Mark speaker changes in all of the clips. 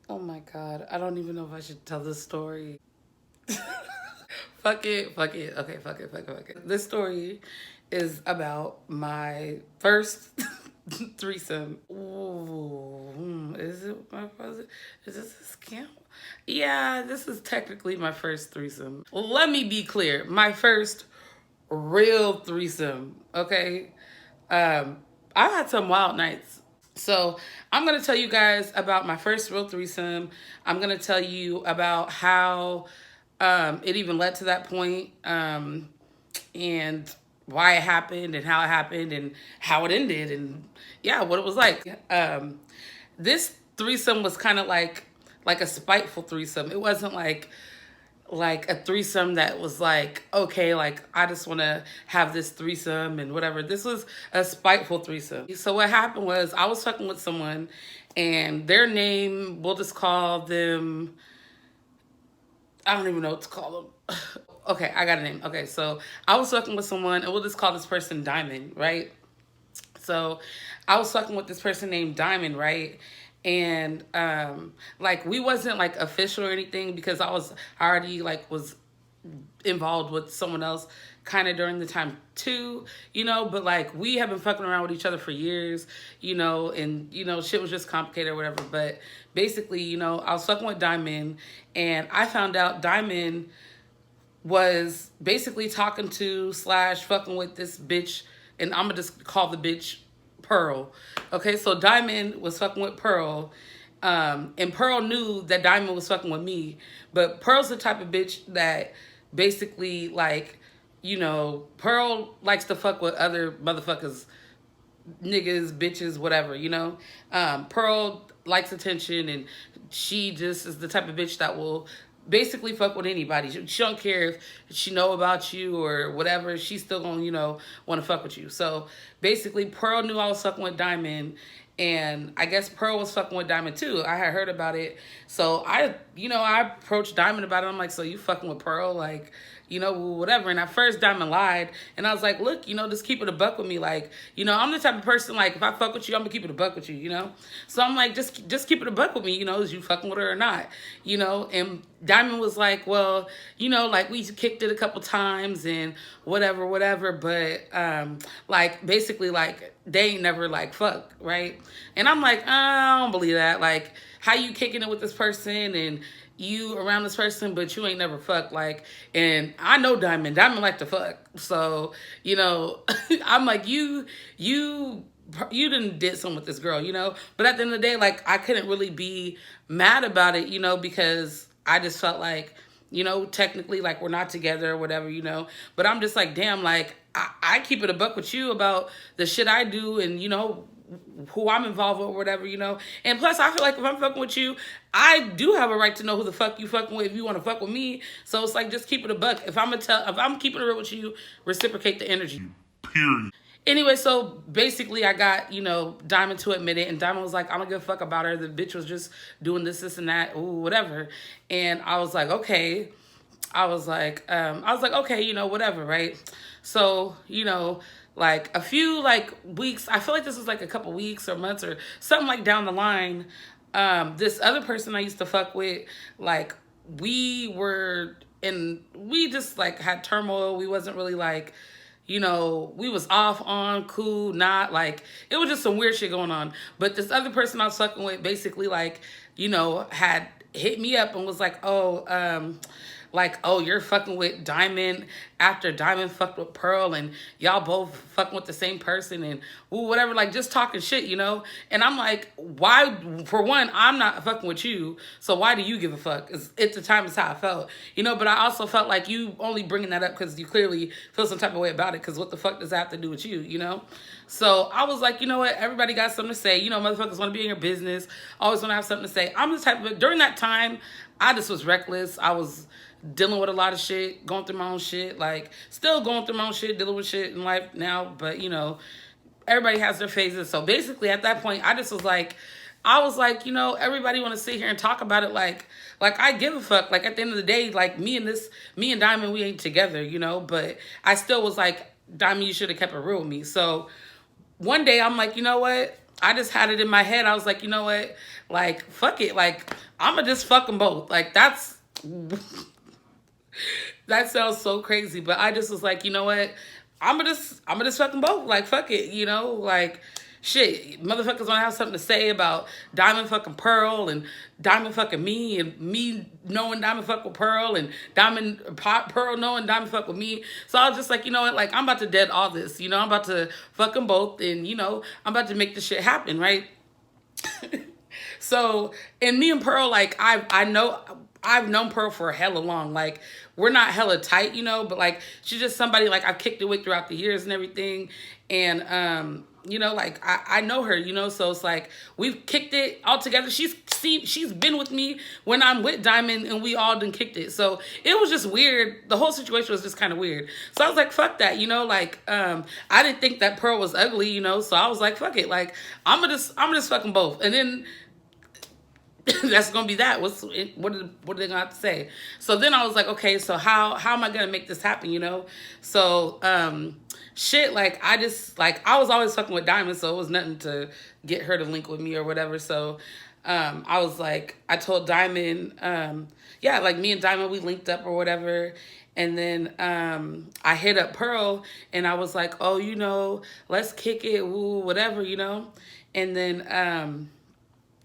Speaker 1: Oh my God. I don't even know if I should tell this story. Fuck it. Fuck it. Okay, fuck it. Fuck it. Fuck it. This story is about my first threesome. Ooh, is it my first? Is this a scam? Yeah, this is technically my first threesome. Well, let me be clear. My first real threesome. Okay. Um, I've had some wild nights. So I'm gonna tell you guys about my first real threesome. I'm gonna tell you about how it even led to that point, and why it happened, and how it happened, and how it ended, and yeah, what it was like. This threesome was kind of like a spiteful threesome. It wasn't like a threesome that was like, okay, like I just want to have this threesome and whatever. This was a spiteful threesome. So what happened was I was fucking with someone, and their name, we'll just call them, I don't even know what to call them. Okay, I got a name. Okay, so I was fucking with someone, and we'll just call this person Diamond, right? So I was fucking with this person named Diamond, right? And like we wasn't like official or anything because I already like was involved with someone else kind of during the time too, but like we have been fucking around with each other for years, and shit was just complicated or whatever. But basically, I was fucking with Diamond, and I found out Diamond was basically talking to slash fucking with this bitch, and I'm gonna just call the bitch Pearl. Okay, so Diamond was fucking with Pearl, and Pearl knew that Diamond was fucking with me, but Pearl's the type of bitch that basically like, Pearl likes to fuck with other motherfuckers, niggas, bitches, whatever, Pearl likes attention, and she just is the type of bitch that will basically fuck with anybody. She don't care if she know about you or whatever. She's still gonna, want to fuck with you. So basically, Pearl knew I was fucking with Diamond, and I guess Pearl was fucking with Diamond too. I had heard about it, so I approached Diamond about it. I'm like, so you fucking with Pearl, like, whatever. And at first, Diamond lied, and I was like, look, just keep it a buck with me, like, I'm the type of person like if I fuck with you, I'm gonna keep it a buck with you, So I'm like, just keep it a buck with me, is you fucking with her or not, And Diamond was like, well, like we kicked it a couple times and whatever, but like basically like they ain't never like fuck, right? And I'm like, I don't believe that. Like, how you kicking it with this person and you around this person, but you ain't never fucked, like, and I know Diamond like to fuck, so I'm like, you didn't did something with this girl, but at the end of the day, like, I couldn't really be mad about it, because I just felt like, technically, like, we're not together or whatever, but I'm just like, damn, like, I keep it a buck with you about the shit I do, and who I'm involved with or whatever, And plus, I feel like if I'm fucking with you, I do have a right to know who the fuck you fucking with if you want to fuck with me. So it's like, just keep it a buck. If I'm keeping it real with you, reciprocate the energy. Period. Anyway, so basically I got, Diamond to admit it, and Diamond was like, I don't give a fuck about her. The bitch was just doing this, and that, ooh, whatever. And I was like, okay. I was like, okay, whatever, right? So, like a few like weeks, I feel like this was like a couple weeks or months or something like down the line. This other person I used to fuck with, like we just like had turmoil. We wasn't really like, we was off, on, cool, not like, it was just some weird shit going on. But this other person I was fucking with basically like, had hit me up and was like, oh, you're fucking with Diamond after Diamond fucked with Pearl, and y'all both fucking with the same person, and whatever, like just talking shit, And I'm like, why? For one, I'm not fucking with you, so why do you give a fuck? At the time, it's how I felt, But I also felt like you only bringing that up because you clearly feel some type of way about it. Because what the fuck does that have to do with you? So I was like, you know what? Everybody got something to say. Motherfuckers want to be in your business. Always want to have something to say. I'm the type of, during that time, I just was reckless. I was dealing with a lot of shit, going through my own shit, like still going through my own shit, dealing with shit in life now, but everybody has their phases. So basically at that point, I was like, everybody want to sit here and talk about it like I give a fuck. Like at the end of the day, like me and Diamond, we ain't together, but I still was like, Diamond, you should have kept it real with me. So one day I'm like, you know what? I just had it in my head. I was like, you know what? Like, fuck it. Like, I'ma just fuck them both. Like, that sounds so crazy, but I just was like, you know what? I'm gonna just fuck them both. Like, fuck it, you know? Like, shit, motherfuckers wanna have something to say about Diamond fucking Pearl and Diamond fucking me and me knowing Diamond fuck with Pearl and Pearl knowing Diamond fuck with me. So I was just like, you know what? Like, I'm about to dead all this. You know, I'm about to fuck them both, and you know, I'm about to make this shit happen, right? So, and me and Pearl, like, I know I've known Pearl for hella long. Like, we're not hella tight, you know, but like, she's just somebody like I've kicked it with throughout the years and everything. And you know, like I know her, you know, so it's like we've kicked it all together. She's been with me when I'm with Diamond, and we all done kicked it. So it was just weird. The whole situation was just kind of weird. So I was like, fuck that, you know, like I didn't think that Pearl was ugly, you know, so I was like, fuck it, like I'm gonna just fuck them both. And then that's gonna be that. What are they gonna have to say? So then I was like, okay, so how am I gonna make this happen? You know? So shit, like I was always fucking with Diamond, so it was nothing to get her to link with me or whatever. So I was like, I told Diamond, yeah, like me and Diamond, we linked up or whatever. And then I hit up Pearl, and I was like, oh, you know, let's kick it, woo, whatever, you know. And then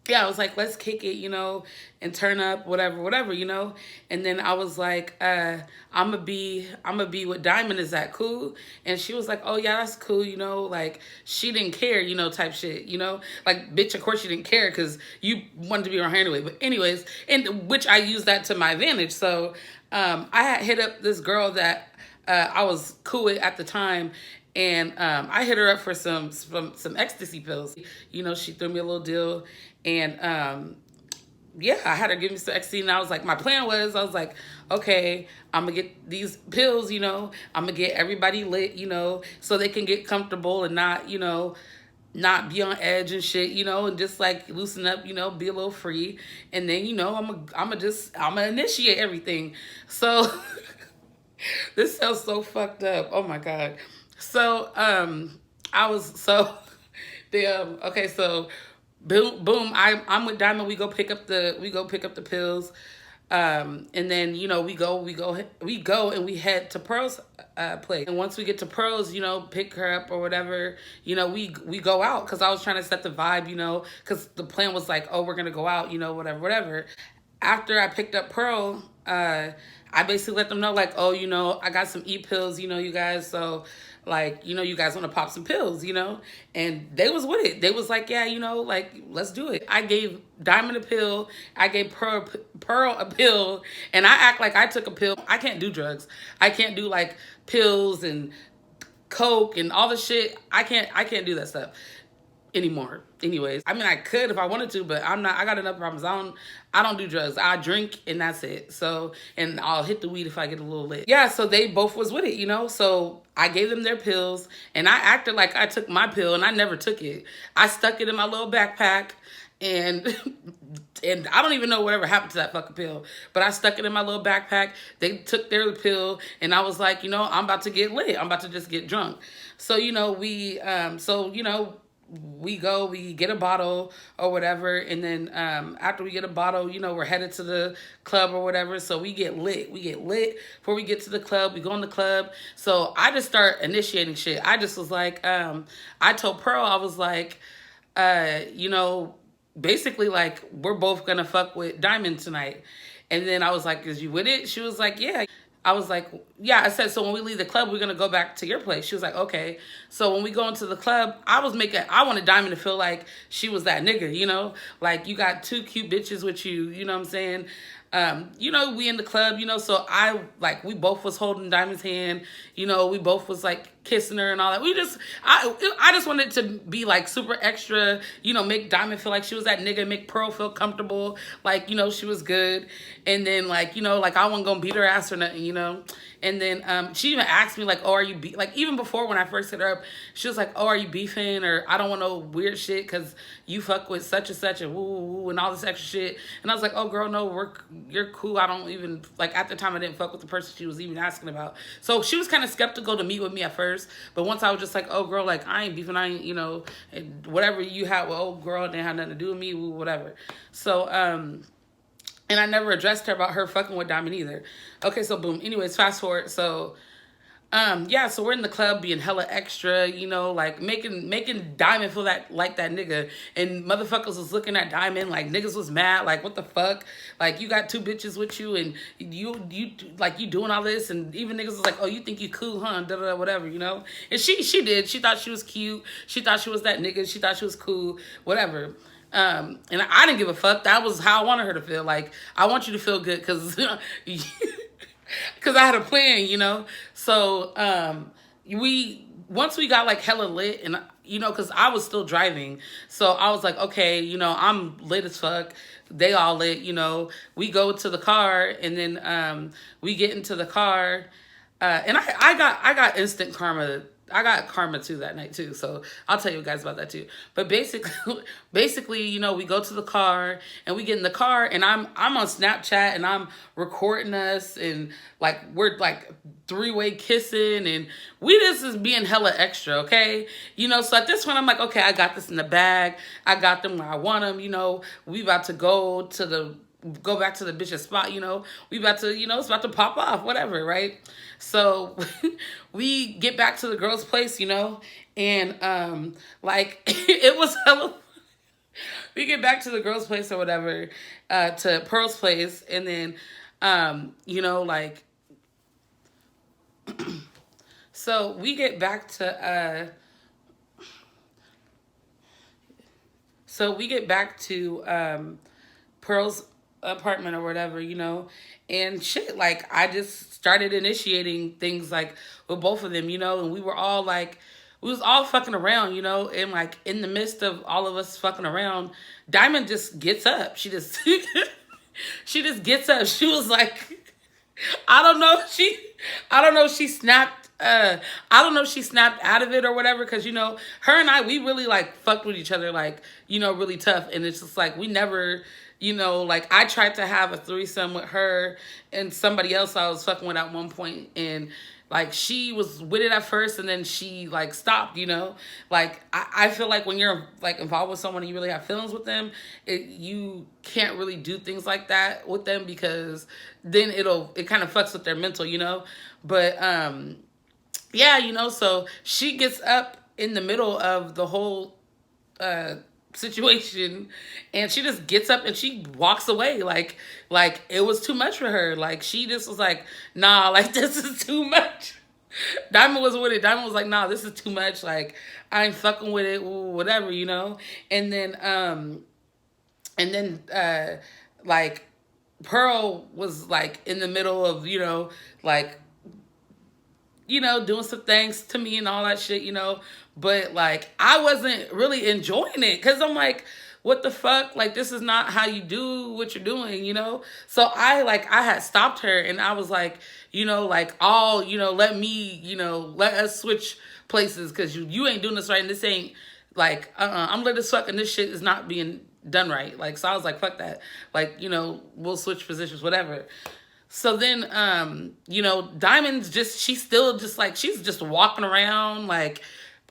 Speaker 1: yeah, I was like, let's kick it, you know, and turn up, whatever, you know. And then I was like, I'ma be with Diamond. Is that cool? And she was like, oh yeah, that's cool, you know. Like, she didn't care, you know, type shit, you know. Like, bitch, of course you didn't care because you wanted to be around her anyway. But anyways, and which I used that to my advantage. So I had hit up this girl that I was cool with at the time. And I hit her up for some ecstasy pills. You know, she threw me a little deal. And yeah, I had her give me some ecstasy. And I was like, my plan was, I was like, okay, I'm going to get these pills, you know. I'm going to get everybody lit, you know, so they can get comfortable and not, you know, not be on edge and shit, you know, and just like loosen up, you know, be a little free. And then, you know, I'm gonna initiate everything. So this sounds so fucked up. Oh my God. So, I was, so, okay, so, boom, I'm with Diamond, we go pick up the pills, and then, you know, we go, and we head to Pearl's, place. And once we get to Pearl's, you know, pick her up or whatever, you know, we go out, because I was trying to set the vibe, you know, because the plan was like, oh, we're gonna go out, you know, whatever. After I picked up Pearl, I basically let them know, like, oh, you know, I got some pills, you know, you guys, so, like, you know, you guys want to pop some pills, you know? And they was with it. They was like, yeah, you know, like, let's do it. I gave Diamond a pill. I gave Pearl a pill. And I act like I took a pill. I can't do drugs. I can't do, like, pills and coke and all the shit. I can't do that stuff anymore. Anyways, I mean, I could if I wanted to, but I got enough problems. I don't do drugs. I drink and that's it. So, and I'll hit the weed if I get a little lit. Yeah, so they both was with it, you know? So I gave them their pills, and I acted like I took my pill, and I never took it. I stuck it in my little backpack, and and I don't even know whatever happened to that fucking pill, but I stuck it in my little backpack. They took their pill, and I was like, you know, I'm about to get lit. I'm about to just get drunk. So, you know, we go, we get a bottle or whatever, and then after we get a bottle, you know, we're headed to the club or whatever. So we get lit before we get to the club. We go in the club. So I just start initiating shit. I just was like, I told Pearl, I was like, you know, basically, like, we're both gonna fuck with Diamond tonight. And then I was like, is you with it? She was like, yeah. I was like, yeah. I said, so when we leave the club, we're going to go back to your place. She was like, okay. So when we go into the club, I wanted Diamond to feel like she was that nigga, you know? Like, you got two cute bitches with you, you know what I'm saying? You know, we in the club, you know, so we both was holding Diamond's hand, you know, we both was like kissing her and all that. I just wanted to be like super extra, you know, make Diamond feel like she was that nigga, make Pearl feel comfortable, like, you know, she was good. And then, like, you know, like, I wasn't gonna beat her ass or nothing, you know. And then she even asked me, like, oh, are you like, even before when I first hit her up, she was like, oh, are you beefing? Or I don't want no weird shit because you fuck with such and such and woo, woo, woo, and all this extra shit. And I was like, oh, girl, no, you're cool. I don't even, like, at the time I didn't fuck with the person she was even asking about. So she was kind of skeptical to meet with me at first. first. But once I was just like, oh, girl, like, I ain't beefing. I ain't, and whatever you had with old girl didn't have nothing to do with me, whatever. So, and I never addressed her about her fucking with Diamond either. Okay, so boom. Anyways, fast forward. So, yeah, so we're in the club being hella extra, like making Diamond feel like that nigga. And motherfuckers was looking at Diamond like niggas was mad, like what the fuck? Like you got two bitches with you and you like you doing all this, and even niggas was like, oh, you think you cool, huh? Da da da, whatever, And she did. She thought she was cute. She thought she was that nigga. She thought she was cool, whatever. And I didn't give a fuck. That was how I wanted her to feel. Like, I want you to feel good because because I had a plan, So once we got like hella lit, and because I was still driving, so I was like, okay, I'm lit as fuck. They all lit, We go to the car, and then we get into the car, and I got instant karma. I got karma too that night too, so I'll tell you guys about that too. But basically, we go to the car and we get in the car, and I'm on Snapchat and I'm recording us, and like we're like three-way kissing, and we just is being hella extra, okay? So at this point I'm like, okay, I got this in the bag. I got them where I want them. We about to go back to the bitch's spot, we about to, it's about to pop off, whatever, right? So we get back to the girl's place, and like it was hella. We get back to the girl's place or whatever, to Pearl's place, and then like so we get back to Pearl's apartment or whatever, and shit, like I just started initiating things like with both of them, and we was all fucking around, and like in the midst of all of us fucking around, Diamond just gets up. She just she just gets up. She was like, I don't know if she snapped out of it or whatever, because her and I, we really like fucked with each other, like really tough, and it's just like we never, like I tried to have a threesome with her and somebody else I was fucking with at one point, and like she was with it at first, and then she like stopped, like I feel like when you're like involved with someone and you really have feelings with them, you can't really do things like that with them, because then it kind of fucks with their mental, but yeah, so she gets up in the middle of the whole situation, and she just gets up and she walks away, like it was too much for her. Like she just was like, nah, like this is too much. Diamond was with it. Diamond was like, nah, this is too much. Like I ain't fucking with it, whatever, And then like Pearl was like in the middle of like doing some things to me and all that shit, but like I wasn't really enjoying it, because I'm like, what the fuck? Like, this is not how you do what you're doing, So I had stopped her, and I was like, like, let us switch places, because you ain't doing this right, and this ain't like, I'm lit as fuck, and this shit is not being done right. Like, so I was like, fuck that. Like, we'll switch positions, whatever. So then, Diamond's she's still just like, she's just walking around, like,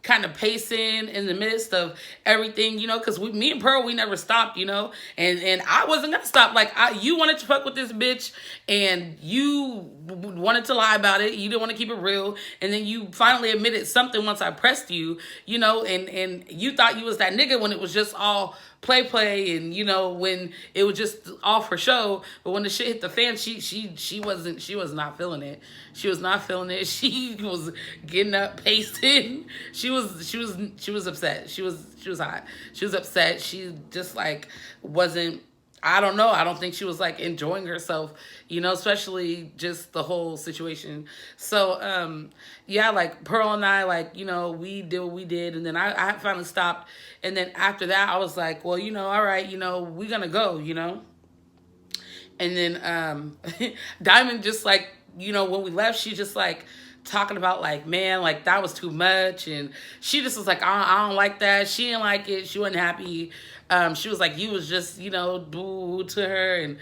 Speaker 1: kind of pacing in the midst of everything, because me and Pearl, we never stopped, and I wasn't gonna stop. Like, you wanted to fuck with this bitch, and you wanted to lie about it. You didn't want to keep it real, and then you finally admitted something once I pressed you, and you thought you was that nigga when it was just all play, and when it was just all for show. But when the shit hit the fan, she was not feeling it. She was not feeling it. She was getting up, pacing. She was upset. She was hot. She was upset. She just like wasn't, I don't know. I don't think she was like enjoying herself, especially just the whole situation. So, yeah, like Pearl and I, like, we did what we did. And then I finally stopped. And then after that, I was like, well, all right, we're going to go, And then Diamond just like, when we left, she just like talking about like, man, like that was too much. And she just was like, I don't like that. She didn't like it. She wasn't happy. She was like, you was just, you know, woo to her, and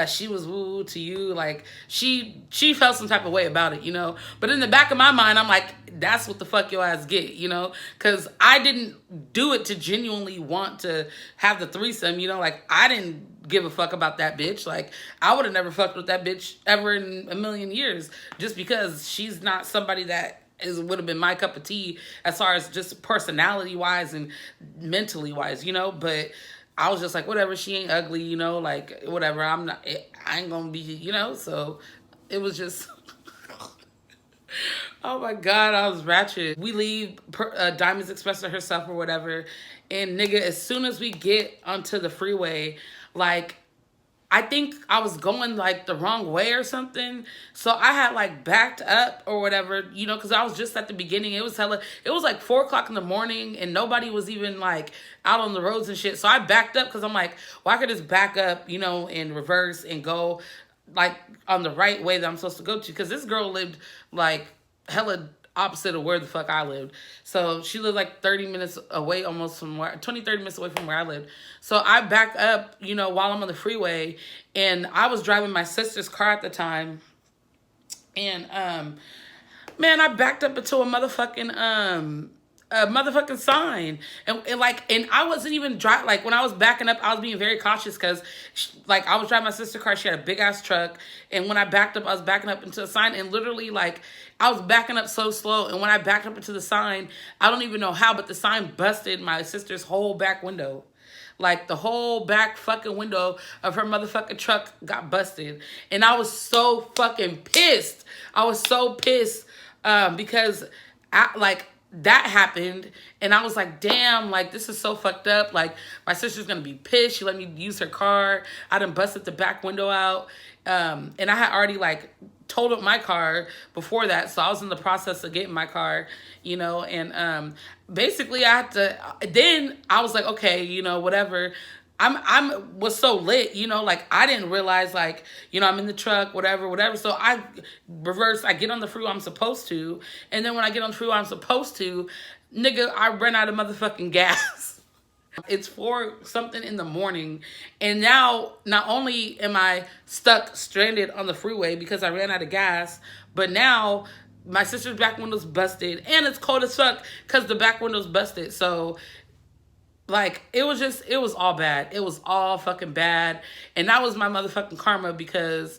Speaker 1: she was woo to you. Like, she felt some type of way about it, you know. But in the back of my mind, I'm like, that's what the fuck your ass get, you know? Because I didn't do it to genuinely want to have the threesome, you know? Like, I didn't give a fuck about that bitch. Like, I would have never fucked with that bitch ever in a million years, just because she's not somebody that would have been my cup of tea as far as just personality wise and mentally wise, you know. But I was just like, whatever, she ain't ugly, you know, like, whatever, I ain't gonna be, you know. So it was just oh my God, I was ratchet. We leave, Diamond's expressing herself or whatever, and nigga, as soon as we get onto the freeway, like, I think I was going like the wrong way or something. So I had like backed up or whatever, you know, because I was just at the beginning. It was like 4 o'clock in the morning and nobody was even like out on the roads and shit. So I backed up because I'm like, well, I could just back up, you know, and reverse and go like on the right way that I'm supposed to go to. Because this girl lived like hella opposite of where the fuck I lived. So she lived like 30 minutes away almost from where, 20, 30 minutes away from where I lived. So I backed up, you know, while I'm on the freeway, and I was driving my sister's car at the time. And, man, I backed up into a motherfucking sign, and I wasn't even like, when I was backing up, I was being very cautious because like I was driving my sister's car. She had a big ass truck, and when I backed up, I was backing up into a sign, and literally like I was backing up so slow, and when I backed up into the sign, I don't even know how, but the sign busted my sister's whole back window. Like, the whole back fucking window of her motherfucking truck got busted. And I was so fucking pissed. I was so pissed because like, that happened, and I was like, damn, like, this is so fucked up. Like, my sister's gonna be pissed. She let me use her car. I done busted the back window out. And I had already like totaled my car before that, so I was in the process of getting my car, you know. And basically I had to, then I was like, okay, you know, whatever. Was so lit, you know, like I didn't realize, like, you know, I'm in the truck, whatever. So I get on the freeway I'm supposed to, and then when I get on the freeway I'm supposed to, nigga, I ran out of motherfucking gas. It's 4 something in the morning, and now not only am I stuck, stranded on the freeway because I ran out of gas, but now my sister's back window's busted, and it's cold as fuck because the back window's busted. So like, it was all bad. It was all fucking bad. And that was my motherfucking karma, because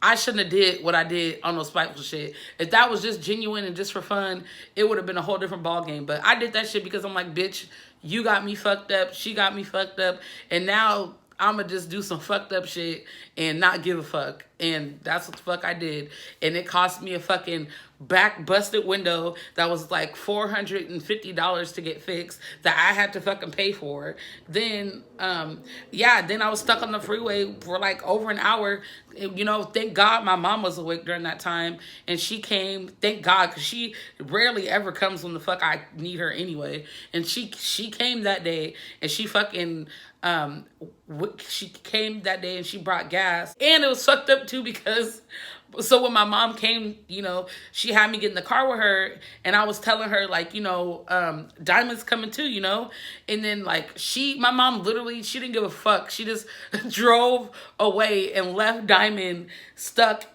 Speaker 1: I shouldn't have did what I did on no spiteful shit. If that was just genuine and just for fun, it would have been a whole different ball game. But I did that shit because I'm like, bitch, you got me fucked up. She got me fucked up. And now I'ma just do some fucked up shit and not give a fuck. And that's what the fuck I did. And it cost me a fucking back busted window that was like $450 to get fixed, that I had to fucking pay for. Then, yeah, then I was stuck on the freeway for like over an hour. You know, thank God my mom was awake during that time, and she came, thank God, because she rarely ever comes when the fuck I need her anyway. And she came that day, and she fucking, she came that day and she brought gas. And it was fucked up too, because so when my mom came, you know, she had me get in the car with her, and I was telling her, like, you know, Diamond's coming too, you know. And then like my mom literally, she didn't give a fuck. She just drove away and left Diamond stuck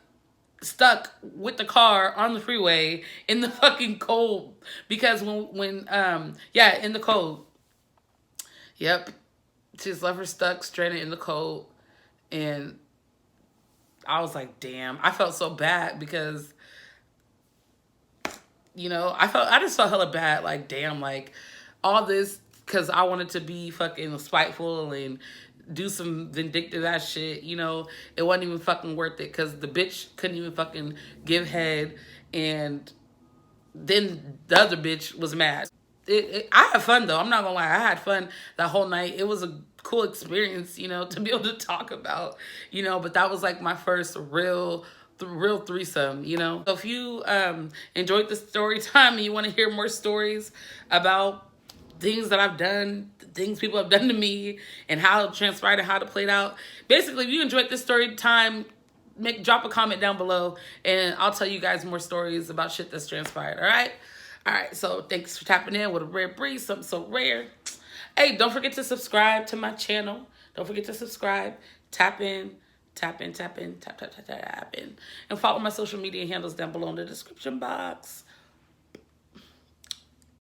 Speaker 1: with the car on the freeway in the fucking cold. Because when yeah, in the cold. Yep. She just left her stuck, stranded in the cold. And I was like, damn. I felt so bad because, you know, I just felt hella bad. Like, damn, like, all this because I wanted to be fucking spiteful and do some vindictive ass shit, you know. It wasn't even fucking worth it, because the bitch couldn't even fucking give head, and then the other bitch was mad. I had fun though. I'm not gonna lie. I had fun that whole night. It was a cool experience, you know, to be able to talk about, you know. But that was like my first real threesome, you know. So if you enjoyed the story time and you want to hear more stories about things that I've done, things people have done to me, and how it transpired and how it played out, basically, if you enjoyed this story time, drop a comment down below, and I'll tell you guys more stories about shit that's transpired. All right, so thanks for tapping in with a rare breeze, something so rare. Hey, don't forget to subscribe to my channel. Don't forget to subscribe. Tap in, tap in, tap in, tap, tap, tap, tap in. And follow my social media handles down below in the description box.